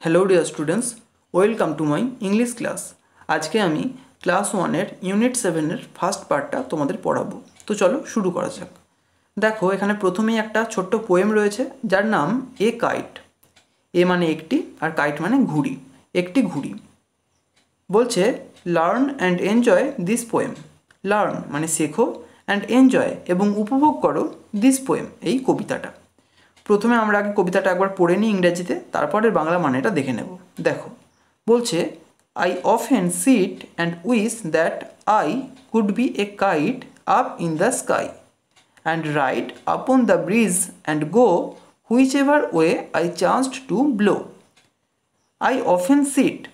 Hello dear students, welcome to my English class. आज के आमी क्लास 1 यूनिट 7 फार्स्ट पार्टटा तोमादेर पढ़ाबो। तो चलो शुरू करा जाक। देखो एखाने प्रथमेई एकटा छोट्ट पोएम रयेछे जार नाम ए काइट। ए माने एकटी और काइट माने घुड़ी, एकटी घुड़ी। बोलछे learn and enjoy this poem. Learn माने शेखो एंड एनजय एबं उपभोग करो दिस पोएम, एई कविताटा। प्रथमे आमरा आगे कविताटा एकबार पढ़े निই इंग्रेजीते, तारपरे बांगला मानेटा देखे नेब। देखो बोलछे I often sit and wish that I could be a kite up in the sky and ride upon the breeze and go whichever way I chanced to blow. I often sit,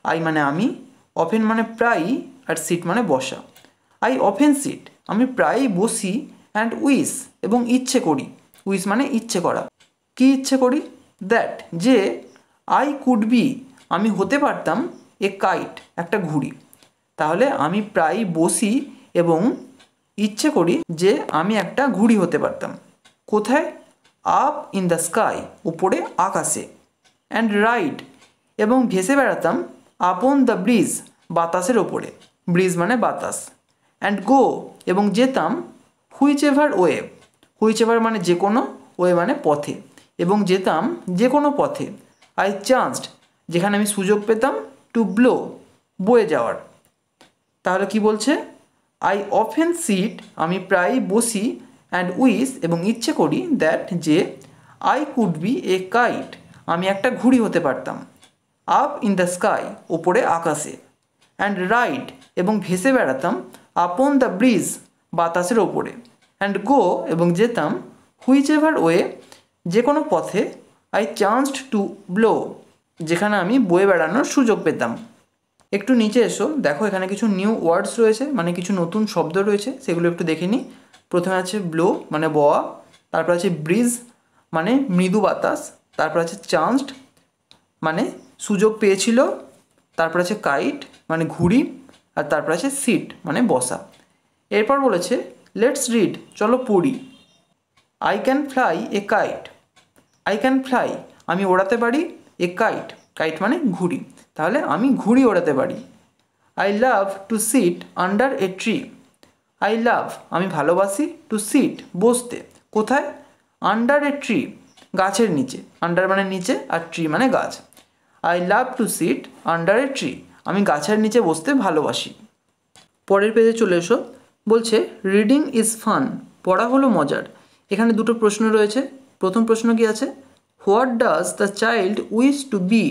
I माने आमी, often माने प्राय और seat माने बसा। आई often seat आमी प्राय बसी एंड उइश एबं इच्छे करी। उइश माने इच्छे करा। कि इच्छे करी? That J I could B आमी होते पारताम ए काइट एकटा घुड़ी। ताहले आमी प्राय बसी एबं इच्छे करी जे आमी एकटा घुड़ी होते पारताम। कोथाय? आप इन द स्काई, ऊपरे आकाशे। एंड राइड एबं भेसे बेड़ाताम आपन द ब्रिज, बातासेर ओपरे। ब्रिज माने बातास। एंड गो एबं जेताम হুইচএভার ওয়ে। হুইচএভার माने जे कोनो, ওয়ে माने पथे, एबं जेताम जे कोनो पथे। आई चांस्ड जेखाने आमी सुयोग पेताम, टू ब्लो बয়ে যাওয়ার। ताहले कि बोलछे? आई ऑफेन सिट आमी प्राय बसी एंड उइश एबं इच्छे करी that J I could be a kite आमी एकटा घुड़ी होते पारताम। आप इन द स्काई, ओपरे आकाशे। एंड राइड एबं भेसे बेड़ाताम आपन द ब्रिज, बातासेर ओपरे। एंड गो एबं जेताम হুইচএভার ওয়ে, যে কোনো পথে। आई चांस्ड टू ब्लो যেখানে আমি বয়ে বেড়ানোর সুযোগ পেতাম। একটু নিচে এসো, দেখো এখানে কিছু নিউ ওয়ার্ডস রয়েছে, মানে কিছু নতুন শব্দ রয়েছে, সেগুলো একটু দেখে নিই। প্রথমে আছে ব্লো মানে বওয়া, তারপর আছে ব্রিজ মানে মৃদু বাতাস, তারপর আছে চান্সড মানে সুযোগ পেয়েছিল, তারপর আছে কাইট মানে ঘুড়ি, আর তারপর আছে সিট মানে বসা। এরপর বলেছে লেটস রিড, চলো পড়ি। I can fly A kite. I can fly आमी ओड़ाते पारी ए काइट, काइट माने घुड़ी। ताहले आमी घुड़ी ओड़ाते पारी। I love to sit under a tree. I love आमी भालोबासी, टू सिट बसते। कोथाय? आंडार ए ट्री गाछेर नीचे। आंडार माने नीचे और ट्री माने गाछ। I love to sit under a tree आमी गाछेर नीचे बसते भालोबासी। परेर पेजे चले एसो। बोलछे रिडिंग इज फान, पढ़ा हलो मजार। एखाने दुटो प्रश्न रयेछे। प्रथम प्रश्न कि आछे? What does the child wish to be.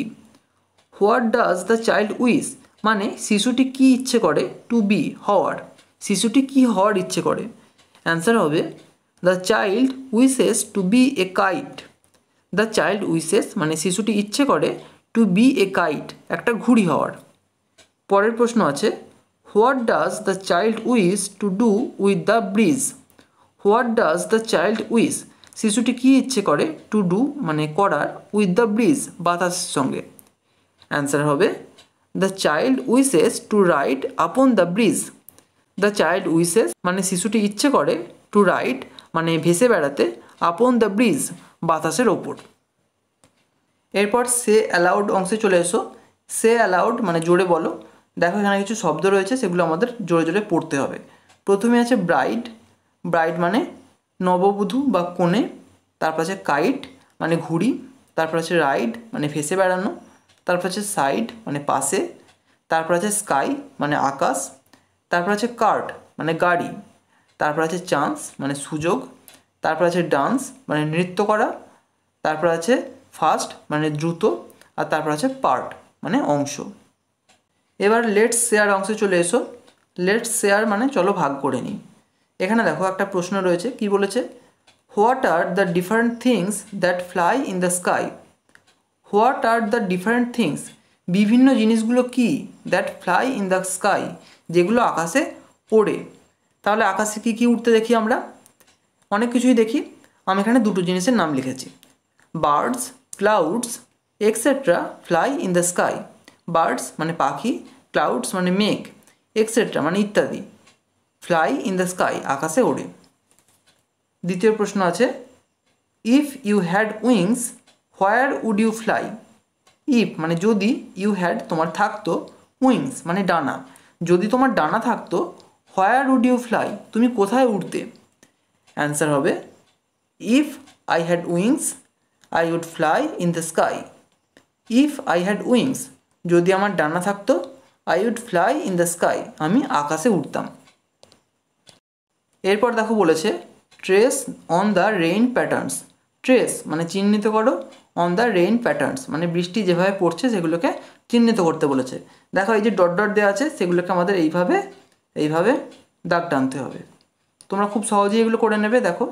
What does the child wish माने शिशुटी कि इच्छे करे, टू बी हওয়ার। शिशुटी कि हওয়ার इच्छे करे? आंसर होबे the child wishes to be a kite. The child wishes माने शिशुटी इच्छे करे टू बी ए काइट, एकटा घुड़ी हওয়ার। परेर प्रश्न आछे what does the child wish to do with the breeze. What does the child wish शिशुटी कि इच्छे करे, टू डू माने करार, उइथ द ब्रिज बातासेर संगे। आंसर होबे the child wishes to ride upon the breeze. The child wishes माने शिशुटी इच्छे करे, टू राइड माने भेसे बेड़ाते, अपॉन द ब्रिज बातासेर ओपर। एरपर से अलाउड अंशे चले एसो। से अलाउड माने जोरे बोलो। देखो एखाने किछु शब्द रयेछे, सेगुलो आमादेर जोरे जोरे पढ़ते होबे। प्रथमे आछे ब्राइड। ब्राइड माने नवबधू बा कने। तारपर आछे काइट माने घुड़ी। तारपर आछे राइड माने भेसे बेड़ानो। तारपर आछे साइड माने पाशे। तारपर आछे स्काई माने आकाश। तारपर आछे कार्ट माने गाड़ी। तारपर आछे चांस माने सुयोग। तारपर आछे डांस माने नृत्य करा। तारपर आछे फास्ट माने द्रुत। और तारपर आछे पार्ट माने अंश। एबार लेट्स शेयर अंशे चले एसो। लेट्स शेयर माने चलो भाग करे निই। এখানে দেখো একটা প্রশ্ন রয়েছে। কি বলেছে? What are the different things that fly in the sky. What are the different things বিভিন্ন জিনিসগুলো কি, that fly in the sky যেগুলো আকাশে ওড়ে। তাহলে আকাশে কি কি উড়তে দেখি আমরা? অনেক কিছুই দেখি। আমি এখানে দুটো জিনিসের নাম লিখেছি। Birds, clouds etcetera fly in the sky. Birds মানে পাখি, ক্লাউডস মানে মেঘ, এক্সেট্রা মানে ইত্যাদি। ফ্লাই ইন দ্য স্কাই আকাশে ওড়ে। দ্বিতীয় প্রশ্ন আছে if you had wings where would you fly. If মানে যদি, ইউ হ্যাড তোমার থাকতো, উইংস মানে ডানা, যদি তোমার ডানা থাকতো, হোয়ার উড ইউ ফ্লাই তুমি কোথায় উড়তে? অ্যান্সার হবে if I had wings I would fly in the sky. If I had wings যদি আমার ডানা থাকতো, I would fly in the sky আমি আকাশে উঠতাম। এরপর দেখো বলেছে trace on the rain patterns. Trace মানে চিহ্নিত করো, অন দ্য রেইন প্যাটার্নস মানে বৃষ্টি যেভাবে পড়ছে সেগুলোকে চিহ্নিত করতে বলেছে। দেখো এই যে ডট ডট দেওয়া আছে সেগুলোকে আমাদের এইভাবে এইভাবে দাগ টানতে হবে। তোমরা খুব সহজেই এগুলো করে নেবে। দেখো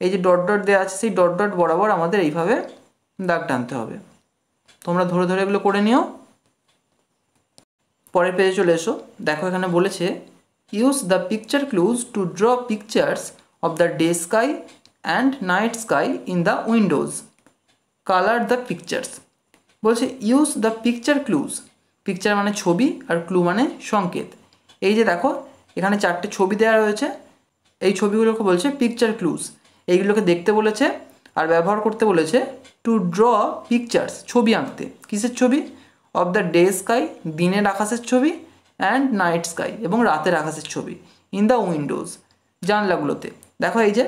এই যে ডট ডট দেওয়া আছে সেই ডট ডট বরাবর আমাদের এইভাবে দাগ টানতে হবে। তোমরা ধরে ধরে এগুলো করে নিও। পরের পেজে চলে এসো। দেখো এখানে বলেছে use the picture clues to draw pictures of the day sky and night sky in the windows, colour the pictures. বলছে use the picture clues, picture মানে ছবি আর ক্লু মানে সংকেত। এই যে দেখো এখানে 4টে ছবি দেওয়া রয়েছে, এই ছবিগুলোকে বলছে পিকচার ক্লুজ। এইগুলোকে দেখতে বলেছে আর ব্যবহার করতে বলেছে টু ড্র পিকচার্স ছবি আঁকতে। কিসের ছবি? অফ দ্য ডে স্কাই দিনের আকাশের ছবি, অ্যান্ড নাইট স্কাই এবং রাতের আকাশের ছবি, ইন দ্য উইন্ডোজ জানলাগুলোতে। দেখো এই যে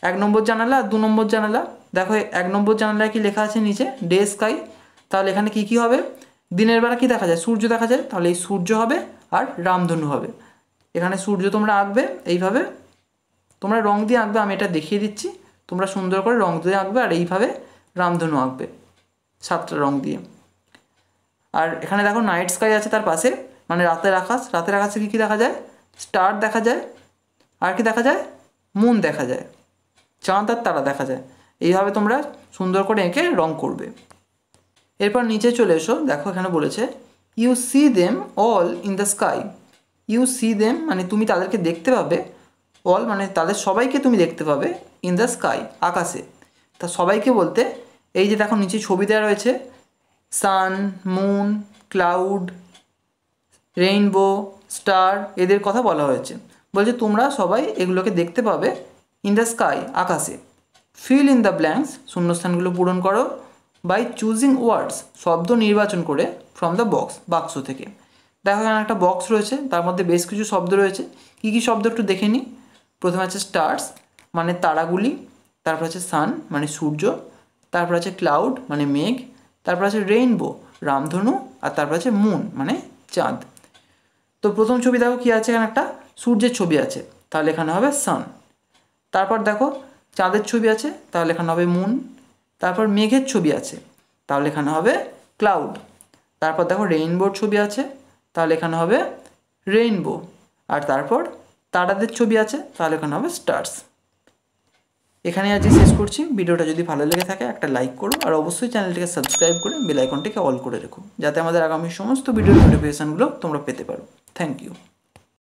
1 নম্বর জানালা আর 2 নম্বর জানালা। দেখো 1 নম্বর জানালায় কি লেখা আছে নিচে? Day sky. তাহলে এখানে কি কি হবে? দিনের বেলা কি দেখা যায়? সূর্য দেখা যায়, তাহলে এই সূর্য হবে আর রামধনু হবে। এখানে সূর্য তোমরা আঁকবে এইভাবে, তোমরা রং দিয়ে আঁকবে, আমি এটা দেখিয়ে দিচ্ছি। তোমরা সুন্দর করে রং দিয়ে আঁকবে আর এইভাবে রামধনু আঁকবে 7টা রং দিয়ে। আর এখানে দেখো নাইট স্কাই আছে তার পাশে, মানে রাতের আকাশ। রাতের আকাশে কী কী দেখা যায়? স্টার দেখা যায়, আর কি দেখা যায়? মুন দেখা যায়, চাঁদ আর তারা দেখা যায়। এইভাবে তোমরা সুন্দর করে এঁকে রং করবে। এরপর নিচে চলে এসো। দেখো এখানে বলেছে you see them all in the sky. You see them মানে তুমি তাদেরকে দেখতে পাবে, অল মানে তাদের সবাইকে তুমি দেখতে পাবে, ইন দ্য স্কাই আকাশে। তা সবাইকে বলতে এই যে দেখো নিচে ছবি দেওয়া রয়েছে, সান, মুন, ক্লাউড, রেইনবো, স্টার, এদের কথা বলা হয়েছে। বলছে তোমরা সবাই এগুলোকে দেখতে পাবে ইন দ্য স্কাই আকাশে। ফিল ইন দ্য ব্ল্যাঙ্কস শূন্যস্থানগুলো পূরণ করো, বাই চুজিং ওয়ার্ডস শব্দ নির্বাচন করে, ফ্রম দ্য বক্স বাক্স থেকে। দেখো এখানে একটা বক্স রয়েছে, তার মধ্যে বেশ কিছু শব্দ রয়েছে। কী কী শব্দ একটু দেখে নিই। প্রথমে আছে স্টার্স মানে তারাগুলি, তারপর আছে সান মানে সূর্য, তারপর আছে ক্লাউড মানে মেঘ, তারপর আছে রেইনবো রামধনু, আর তারপর আছে মুন মানে চাঁদ। তো প্রথম ছবি দেখো কী আছে, এখানে একটা সূর্যের ছবি আছে, তাহলে এখানে হবে সান। তারপর দেখো চাঁদের ছবি আছে, তাহলে এখানে হবে মুন। তারপর মেঘের ছবি আছে, তাহলে এখানে হবে ক্লাউড। তারপর দেখো রেইনবোর ছবি আছে, তাহলে এখানে হবে রেইনবো। আর তারপর তারাদের ছবি আছে, তাহলে এখানে হবে স্টার্স। এখানে আজকে শেষ করছি। ভিডিওটা যদি ভালো লেগে থাকে একটা লাইক করো, আর অবশ্যই চ্যানেলটিকে সাবস্ক্রাইব করে বেল আইকনটিকে অল করে রেখো, যাতে আমাদের আগামী সমস্ত ভিডিওর নোটিফিকেশানগুলো তোমরা পেতে পারো। Thank you.